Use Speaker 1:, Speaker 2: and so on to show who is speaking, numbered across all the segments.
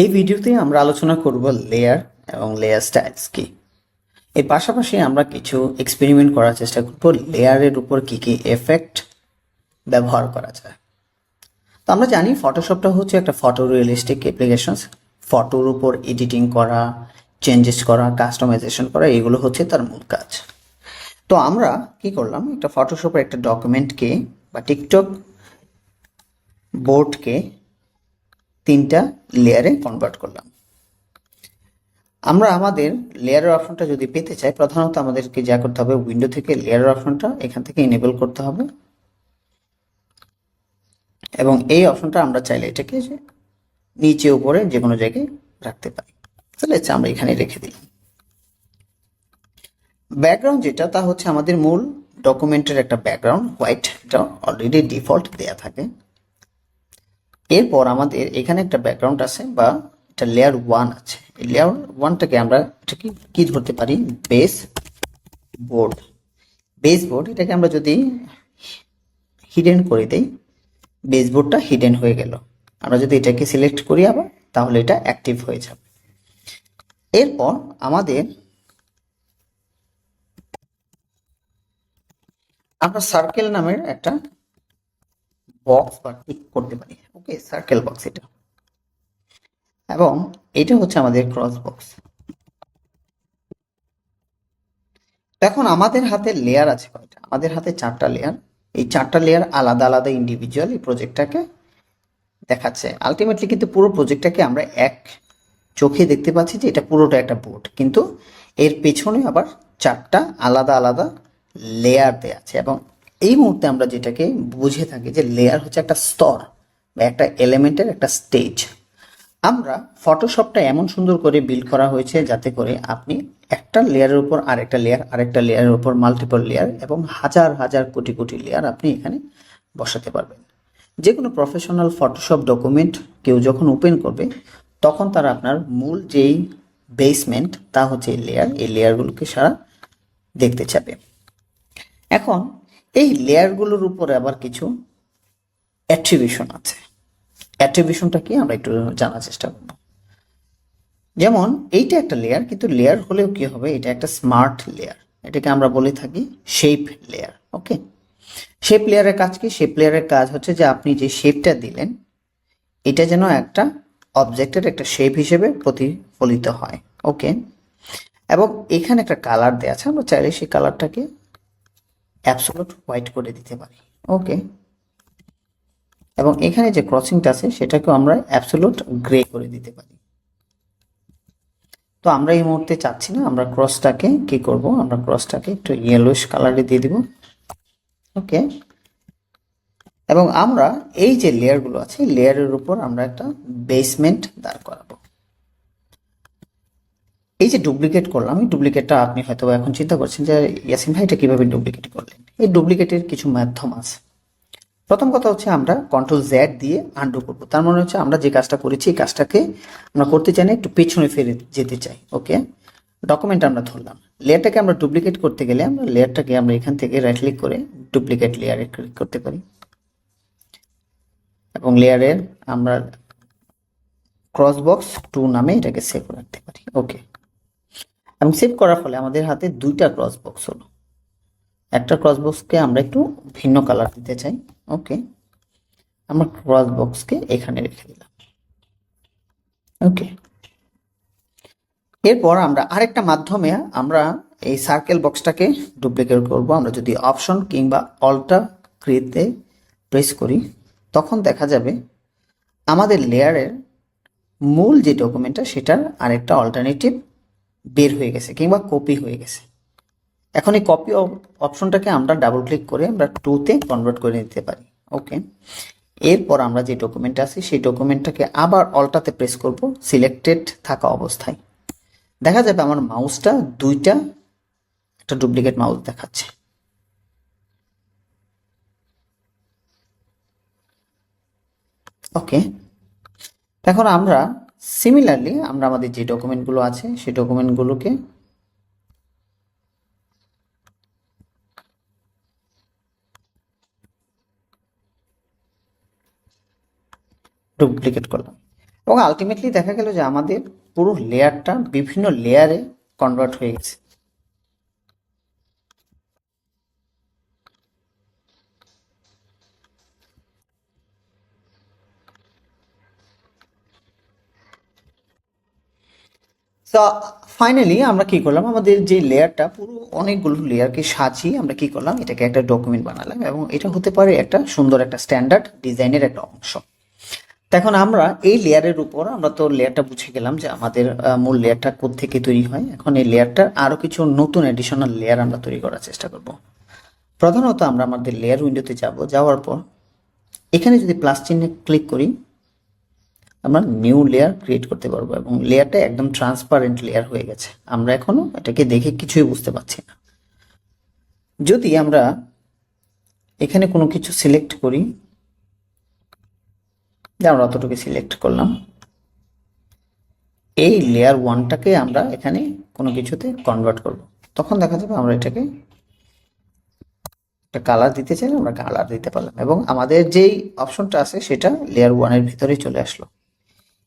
Speaker 1: এই ভিডিওতে আমরা আলোচনা করব লেয়ার এবং লেয়ার স্টাইলস কি। এর পাশাপাশি আমরা কিছু এক্সপেরিমেন্ট করার চেষ্টা করব লেয়ারের উপর কি কি এফেক্ট ব্যবহার করা যায়। তো আমরা জানি ফটোশপটা হচ্ছে একটা ফটো রিয়েলিস্টিক অ্যাপ্লিকেশনস। ফটোর উপর এডিটিং করা, চেঞ্জেস করা, কাস্টমাইজেশন করা, এগুলো হচ্ছে তার মূল কাজ। তো আমরা কি করলাম, একটা ফটোশপের একটা ডকুমেন্টকে বা টিকটক বোর্ডকে 3টা লেয়ারে কনভার্ট করলাম। আমরা আমাদের লেয়ারের অপশনটা যদি পেতে চাই, প্রধানত আমাদেরকে যা করতে হবে, উইন্ডো থেকে লেয়ারের অপশনটা এখান থেকে এনেবল করতে হবে এবং এই অপশনটা আমরা চাইলে এটাকে নিচে উপরে যে কোনো জায়গায় রাখতে পারি। তাহলে আমরা এখানে রেখে দিলাম। ব্যাকগ্রাউন্ড যেটা, তা হচ্ছে আমাদের মূল ডকুমেন্টের একটা ব্যাকগ্রাউন্ড হোয়াইট, এটা অলরেডি ডিফল্ট দেয়া থাকে। এরপর আমাদের এখানে একটা ব্যাকগ্রাউন্ড আছে বা এটা লেয়ার 1 আছে। এই লেয়ার 1টাকে আমরা এটাকে কি ধরতে পারি, বেস বোর্ড। বেস বোর্ড এটাকে আমরা যদি হিডেন করে দেই, বেস বোর্ডটা হিডেন হয়ে গেল। আমরা যদি এটাকে সিলেক্ট করি আবার, তাহলে এটা অ্যাক্টিভ হয়ে যাবে। এরপর আমাদের আমরা সার্কেল নামের একটা বক্স বা টিক করতে পারি। ওকে, সার্কেল বক্স এটা, এবং এটা হচ্ছে আমাদের ক্রস বক্স। এখন আমাদের হাতে লেয়ার আছে কয়টা? আমাদের হাতে 4টা লেয়ার। এই 4টা লেয়ার আলাদা আলাদা ইন্ডিভিজুয়াল এই প্রজেক্টটাকে দেখাচ্ছে। আলটিমেটলি কিন্তু পুরো প্রজেক্টটাকে আমরা এক চোখে দেখতে পাচ্ছি যে এটা পুরোটা একটা বোর্ড, কিন্তু এর পেছনে আবার 4টা আলাদা আলাদা লেয়ার দেয়া আছে। এবং এই মুহূর্তে আমরা যেটাকে বুঝে থাকি যে লেয়ার হচ্ছে একটা স্তর বা একটা এলিমেন্টের একটা স্টেজ। আমরা ফটোশপটা এমন সুন্দর করে বিল্ড করা হয়েছে যাতে করে আপনি একটা লেয়ারের উপর আরেকটা লেয়ার, আরেকটা লেয়ারের উপর মাল্টিপল লেয়ার এবং হাজার হাজার কোটি কোটি লেয়ার আপনি এখানে বসাতে পারবেন। যে কোনো প্রফেশনাল ফটোশপ ডকুমেন্ট কেউ যখন ওপেন করবে, তখন তারা আপনার মূল যেই বেসমেন্ট, তা হচ্ছে এই লেয়ার, এই লেয়ারগুলোকে সারা দেখতে চাবে। এখন এই লেয়ারগুলোর উপরে আবার কিছু অ্যাট্রিবিউশন আছে। অ্যাট্রিবিউশনটা কি আমরা একটু জানার চেষ্টা করব। যেমন এইটা একটা লেয়ার, কিন্তু লেয়ার হলেও কি হবে, এটা একটা স্মার্ট লেয়ার। এটাকে আমরা বলে থাকি শেপ লেয়ার। ওকে, শেপ লেয়ারের কাজ কি? শেপ লেয়ারের কাজ হচ্ছে যে আপনি যে শেপটা দিলেন, এটা যেন একটা অবজেক্টের একটা শেপ হিসেবে প্রতিফলিত হয়। ওকে, এবং এখানে একটা কালার দেওয়া আছে, আমরা চাইলে সেই কালারটাকে অ্যাবসোলুট হোয়াইট করে দিতে পারি। ওকে, এবং এখানে যে ক্রসিংটা আছে সেটাকেও আমরা অ্যাবসোলুট গ্রে করে দিতে পারি। তো আমরা এই মুহূর্তে চাচ্ছি না, আমরা ক্রসটাকে কি করব, আমরা ক্রসটাকে একটু ইয়েলোইশ কালারে দিয়ে দিব। ওকে, এবং আমরা এই যে লেয়ারগুলো আছে, লেয়ারের উপর আমরা একটা বেসমেন্ট দাঁড় করাবো। এই যে ডুপ্লিকেট করলাম, এই ডুপ্লিকেটটা আপনি হয়তো এখন চিন্তা করছেন যে ইয়াসিন ভাই এটা কিভাবে ডুপ্লিকেট করলেন। এই ডুপ্লিকেটের কিছু মাধ্যম আছে। প্রথম কথা হচ্ছে আমরা কন্ট্রোল Z দিয়ে আনডু করব। তার মানে হচ্ছে আমরা যে কাজটা করেছি এই কাজটাকে আমরা করতে চাই না, একটু পেছনে ফিরে যেতে চাই। ওকে, ডকুমেন্ট আমরা ধরলাম, লেয়ারটাকে আমরা ডুপ্লিকেট করতে গেলে আমরা লেয়ারটাকে আমরা এখান থেকে রাইট ক্লিক করে ডুপ্লিকেট লেয়ারে ক্লিক করতে পারি এবং লেয়ারের আমরা ক্রস বক্স 2 নামে এটাকে সেভ রাখতে পারি। ওকে, এবং সেভ করার ফলে আমাদের হাতে 2টা ক্রস বক্স হলো। একটা ক্রস বক্সকে আমরা একটু ভিন্ন কালার দিতে চাই। ওকে, আমরা ক্রস বক্সকে এখানে রেখে দিলাম। ওকে, এরপর আমরা আরেকটা মাধ্যমে আমরা এই সার্কেল বক্সটাকে ডুপ্লিকেট করব। আমরা যদি অপশন কিংবা অল্টা ক্রিতে প্রেস করি, তখন দেখা যাবে আমাদের লেয়ারের মূল যে ডকুমেন্টটা সেটার আরেকটা অল্টারনেটিভ বের হয়ে গেছে কিংবা কপি হয়ে গেছে। এখন এই কপি অপশনটাকে আমরা ডাবল ক্লিক করে আমরা 2তে কনভার্ট করে নিতে পারি। ওকে, এরপর আমরা যে ডকুমেন্ট আছে সেই ডকুমেন্টটাকে আবার অল্টাতে প্রেস করব সিলেক্টেড থাকা অবস্থায়। দেখা যাবে আমার মাউসটা 2টা একটা ডুপ্লিকেট মাউস দেখাচ্ছে। ওকে, এখন আমরা সিমিলারলি আমরা আমাদের যে ডকুমেন্টগুলো আছে সেই ডকুমেন্টগুলোকে ডুপ্লিকেট করলাম। এবং আলটিমেটলি দেখা গেল যে আমাদের পুরো লেয়ারটা বিভিন্ন লেয়ারে কনভার্ট হয়ে গেছে। তো ফাইনালি আমরা কি করলাম, আমাদের যে লেয়ারটা পুরো অনেকগুলো লেয়ারকে সাজিয়ে আমরা কি করলাম, এটাকে একটা ডকুমেন্ট বানালাম এবং এটা হতে পারে একটা সুন্দর একটা স্ট্যান্ডার্ড ডিজাইনের একটা অংশ। এখন আমরা এই লেয়ারের উপর আমরা তো লেয়ারটা বুঝে গেলাম যে আমাদের মূল লেয়ারটা থেকে তৈরি হয়। এখন এই লেয়ারটার আরো কিছু নতুন এডিশনাল লেয়ার আমরা তৈরি করার চেষ্টা করব। প্রধানত আমরা আমাদের লেয়ার উইন্ডোতে যাওয়ার পর এখানে যদি প্লাস চিহ্নে ক্লিক করি আমরা নিউ লেয়ার ক্রিয়েট করতে পারবো এবং লেয়ারটা একদম ট্রান্সপারেন্ট লেয়ার হয়ে গেছে। আমরা এখনো এটাকে দেখে কিছুই বুঝতে পারছি না। যদি আমরা এখানে কোনো কিছু সিলেক্ট করি, আমরা অতটুকু সিলেক্ট করলাম, এই লেয়ার ওয়ানটাকে আমরা এখানে কোনো কিছুতে কনভার্ট করব, তখন দেখা যাবে আমরা এটাকে একটা কালার দিতে চাইলে আমরা কালার দিতে পারলাম এবং আমাদের যেই অপশনটা আছে সেটা লেয়ার ওয়ানের ভিতরে চলে আসলো।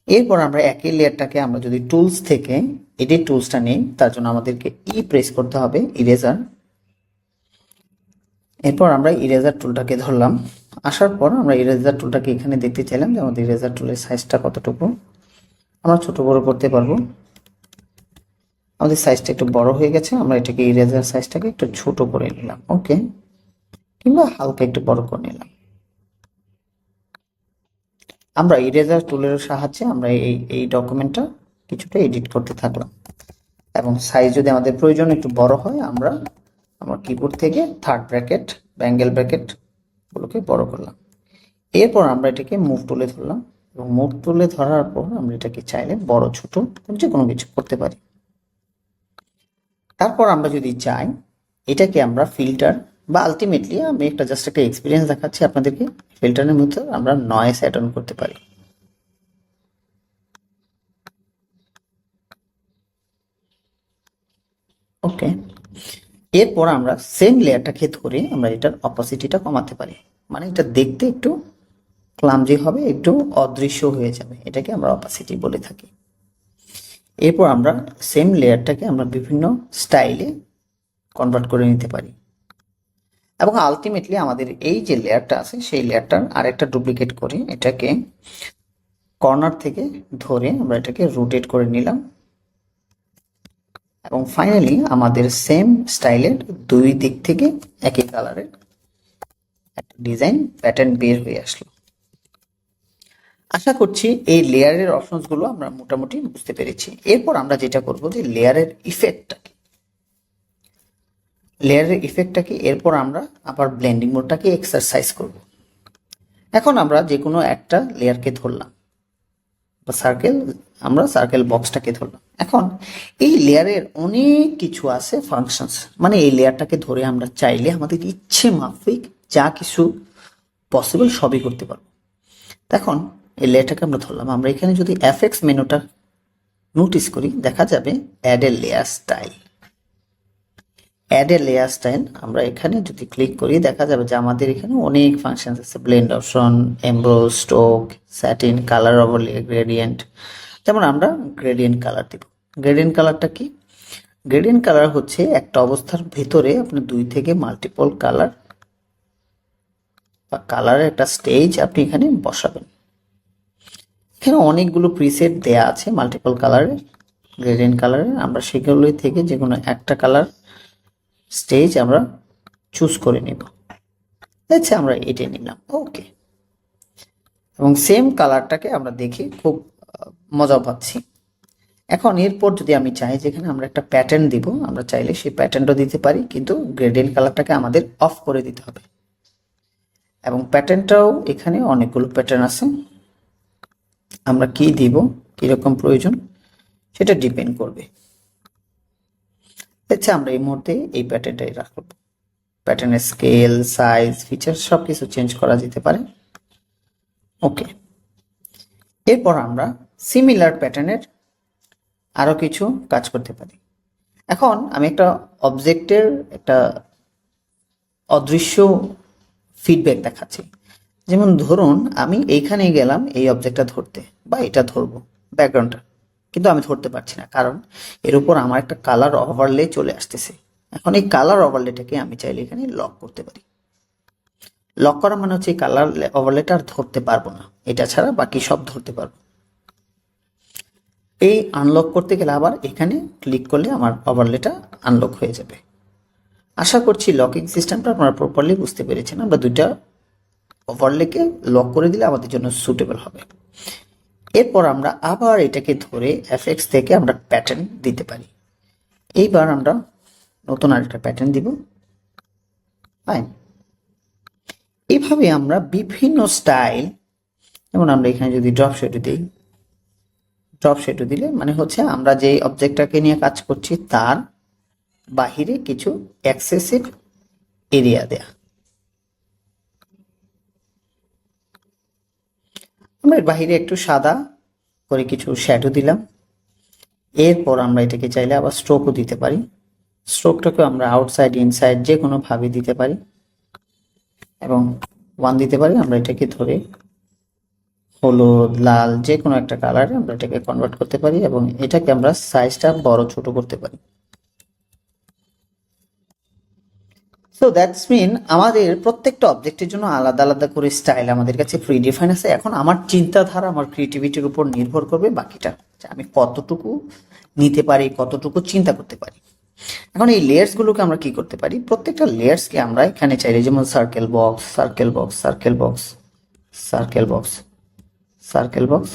Speaker 1: এরপর আমরা একই লেয়ারটাকে আমরা যদি টুলস থেকে এডিট টুলসটা নিই, তার জন্য আমাদেরকে প্রেস করতে হবে, ইরেজার। এরপর আমরা ইরেজার টুলটাকে ধরলাম, আসার পর আমরা ইরেজার টুলটাকে এখানে দেখতে চাইলাম যে আমাদের ইরেজার টুলের সাইজটা কতটুকু, আমরা ছোট বড় করতে পারবো। আমাদের সাইজটা একটু বড় হয়ে গেছে, আমরা এটাকে ইরেজার সাইজটাকে একটু ছোট করে নিলাম, ওকে, কিংবা হালকা একটু বড় করে নিলাম। আমরা ইরেজার টুলের সাহায্যে আমরা এই ডকুমেন্টটা কিছুটা এডিট করতে থাকলাম এবং সাইজ যদি আমাদের প্রয়োজন একটু বড় হয় আমরা আমার কিবোর্ড থেকে থার্ড ব্র্যাকেট অ্যাঙ্গেল ব্র্যাকেট গুলোকে বড় করলাম। এরপর আমরা এটাকে মুভ টুলে ধরলাম এবং মুভ টুলে ধরার পর আমরা এটাকে চাইলে বড় ছোট যে কোনো কিছু করতে পারি। তারপর আমরা যদি চাই এটাকে আমরা ফিল্টার বা আলটিমেটলি আমি জাস্ট একটা এক্সপিরিয়েন্স দেখাচ্ছি আপনাদেরকে, ফিল্টারের মধ্যে আমরা নয়েজ অ্যাড অন করতে পারি। ওকে, এরপর আমরা সেম লেয়ারটাকে ধরে আমরা এটার অপোসিটিটা কমাতে পারি, মানে এটা দেখতে একটু ক্লামজি হবে, একটু অদৃশ্য হয়ে যাবে, এটাকে আমরা অপাসিটি বলে থাকি। এরপর আমরা সেম লেয়ারটাকে আমরা বিভিন্ন স্টাইলে কনভার্ট করে নিতে পারি এবং আলটিমেটলি আমাদের এই যে লেয়ারটা আছে সেই লেয়ারটার আরেকটা ডুপ্লিকেট করে এটাকে কর্নার থেকে ধরে আমরা এটাকে রোটেট করে নিলাম এবং ফাইনালি আমাদের সেম স্টাইলের দুই দিক থেকে একই কালারের একটা ডিজাইন প্যাটার্ন বের হয়ে আসলো। আশা করছি এই লেয়ারের অপশনসগুলো আমরা মোটামুটি বুঝতে পেরেছি। এরপর আমরা যেটা করব যে লেয়ারের ইফেক্টটাকে এরপর আমরা আবার ব্লেন্ডিং মোডটাকে এক্সারসাইজ করব। এখন আমরা যে কোনো একটা লেয়ারকে ধরলাম বা আমরা সার্কেল বক্সটাকে ধরলাম। এখন এই লেয়ারের অনেক কিছু আছে ফাংশনস, মানে এই লেয়ারটাকে ধরে আমরা চাইলে আমাদের ইচ্ছে মাফিক যা কিছু পসিবল সবই করতে পারবো। এখন এই লেয়ারটাকে আমরা ধরলাম, আমরা এখানে যদি এফএক্স মেনুটা নোটিস করি দেখা যাবে অ্যাড এ লেয়ার স্টাইল। আমরা এখানে যদি ক্লিক করি দেখা যাবে যে আমাদের এখানে অনেক ফাংশন আছে, blend option, emboss, stroke, satin, colour overlay, gradient. যেমন আমরা গ্রেডিয়েন্ট কালার দিব। গ্রেডিয়েন্ট কালারটা কি? গ্রেডিয়েন্ট কালার হচ্ছে একটা অবস্থার ভেতরে আপনি দুই থেকে মাল্টিপল কালার বা কালারের একটা স্টেজ আপনি এখানে বসাবেন। এখানে অনেকগুলো প্রিসেট দেয়া আছে মাল্টিপল কালারের, গ্রেডিয়েন্ট কালারের। আমরা সেগুলোই থেকে যে কোনো একটা কালার স্টেজ আমরা চুজ করে নেব। আচ্ছা, আমরা এটা নিলাম, ওকে, এবং সেম কালারটাকে আমরা দেখে খুব মজা পাচ্ছি। এখন এরপর যদি আমি চাই যেখানে আমরা একটা প্যাটার্ন দিব, আমরা চাইলে সেই প্যাটার্নটা দিতে পারি, কিন্তু গ্রেডিয়েন্ট কালারটাকে আমাদের অফ করে দিতে হবে। এবং প্যাটার্নটাও এখানে অনেকগুলো প্যাটার্ন আছে, আমরা কি দিব, কিরকম প্রয়োজন সেটা ডিপেন্ড করবে। আচ্ছা, আমরা এই মুহূর্তে এই প্যাটার্নটাই রাখব। প্যাটার্নের স্কেল, সাইজ, ফিচার সব কিছু চেঞ্জ করা যেতে পারে, ওকে। এরপর আমরা সিমিলার প্যাটার্নের আরো কিছু কাজ করতে পারি। এখন আমি একটা অবজেক্টের একটা অদৃশ্য ফিডব্যাক দেখাচ্ছি। যেমন ধরুন আমি এইখানে গেলাম এই অবজেক্টটা ধরতে বা এটা ধরবো ব্যাকগ্রাউন্ডটা, কিন্তু আমি ধরতে পারছি না, কারণ এর উপর আমার একটা কালার ওভারলে চলে আসতেছে। এখন এই কালার ওভারলেটাকে আমি চাইলে এখানে লক করতে পারি। লক করা মানে হচ্ছে এই কালার ওভারলেটা আর ধরতে পারবো না, এটা ছাড়া বাকি সব ধরতে পারবো। এই আনলক করতে গেলে আবার এখানে ক্লিক করলে আমার ওভারলেটা আনলক হয়ে যাবে। আশা করছি লকিং সিস্টেমটা আপনারা প্রপারলি বুঝতে পেরেছেন। আমরা দুইটা ওভারলেকে লক করে দিলে আমাদের জন্য সুটেবল হবে। এরপর আমরা আবার এটাকে ধরে এফএক্স থেকে আমরা প্যাটার্ন দিতে পারি। এইবার আমরা নতুন আরেকটা প্যাটার্ন দিব। ফাইন। এইভাবে আমরা বিভিন্ন স্টাইল, যেমন আমরা এখানে যদি ড্রপ শ্যাডো দিই, ড্রপ শ্যাডো দিলে মানে হচ্ছে আমরা যে অবজেক্টটাকে নিয়ে কাজ করছি তার বাহিরে কিছু এক্সেসিভ এরিয়া দেয়া। আমরা এর বাহিরে একটু সাদা করে কিছু শ্যাডো দিলাম। এরপর আমরা এটাকে চাইলে আবার স্ট্রোকও দিতে পারি। স্ট্রোকটাকে আমরা আউটসাইড ইনসাইড যে কোনো ভাবে দিতে পারি এবং 1 দিতে পারি। আমরা এটাকে ধরে হলুদ, লাল যে কোনো একটা কালারে আমরা এটাকে কনভার্ট করতে পারি এবং এটাকে আমরা সাইজটা বড় ছোট করতে পারি। সো দ্যাটস মিন আমাদের প্রত্যেকটা অবজেক্টের জন্য আলাদা আলাদা করে স্টাইল আমাদের কাছে প্রি ডিফাইন আছে। এখন আমার চিন্তাধারা, আমার ক্রিয়েটিভিটির উপর নির্ভর করবে বাকিটা, যে আমি কতটুকু নিতে পারি, কতটুকু চিন্তা করতে পারি। এখন এই লেয়ার্সগুলোকে আমরা কি করতে পারি, প্রত্যেকটা লেয়ার্সকে আমরা এখানে চাইলে যেমন circle box, circle box, circle box, circle box, circle box,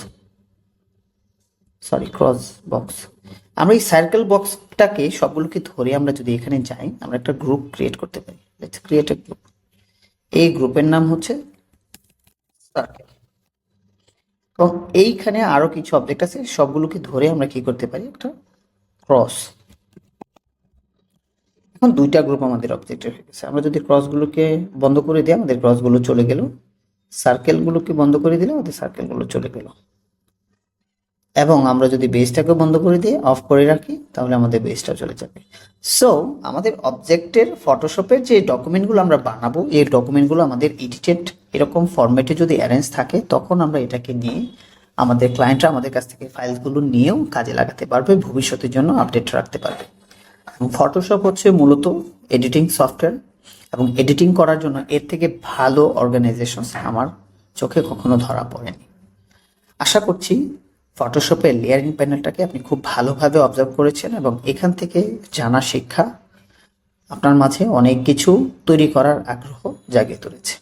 Speaker 1: sorry cross box, আমরা এই সার্কেল বক্সটাকে সবগুলোকে ধরে আমরা যদি এখানে যাই, আমরা একটা গ্রুপ ক্রিয়েট করতে পারি। Let's create a group. এই গ্রুপের নাম হচ্ছে সার্কেল। এবং এইখানে আরো কিছু অবজেক্ট আছে, সবগুলোকে ধরে আমরা কি করতে পারি, একটা ক্রস। এখন দুইটা গ্রুপ আমাদের অবজেক্টের হয়ে গেছে। আমরা যদি ক্রসগুলোকে বন্ধ করে দিই, আমাদের ক্রসগুলো চলে গেল। সার্কেলগুলোকে বন্ধ করে দিলে আমাদের সার্কেলগুলো চলে গেল। এবং আমরা যদি বেসটাকে বন্ধ করে দিয়ে অফ করে রাখি, তাহলে আমাদের বেসটাও চলে যাবে। সো আমাদের অবজেক্টের ফটোশপের যে ডকুমেন্টগুলো আমরা বানাবো, এই ডকুমেন্টগুলো আমাদের এডিটেড এরকম ফরম্যাটে যদি অ্যারেঞ্জ থাকে, তখন আমরা এটাকে নিয়ে আমাদের ক্লায়েন্টরা আমাদের কাছ থেকে ফাইলগুলো নিয়েও কাজে লাগাতে পারবে, ভবিষ্যতের জন্য আপডেট রাখতে পারবে। ফটোশপ হচ্ছে মূলত এডিটিং সফটওয়্যার, এবং এডিটিং করার জন্য এর থেকে ভালো অর্গানাইজেশন আমার চোখে কখনো ধরা পড়েনি। আশা করছি ফটোশপের লেয়ারিং প্যানেলটাকে আপনি খুব ভালোভাবে অবজার্ভ করেছেন এবং এখান থেকে জানা শিক্ষা আপনার মাঝে অনেক কিছু তৈরি করার আগ্রহ জাগিয়ে তুলেছে।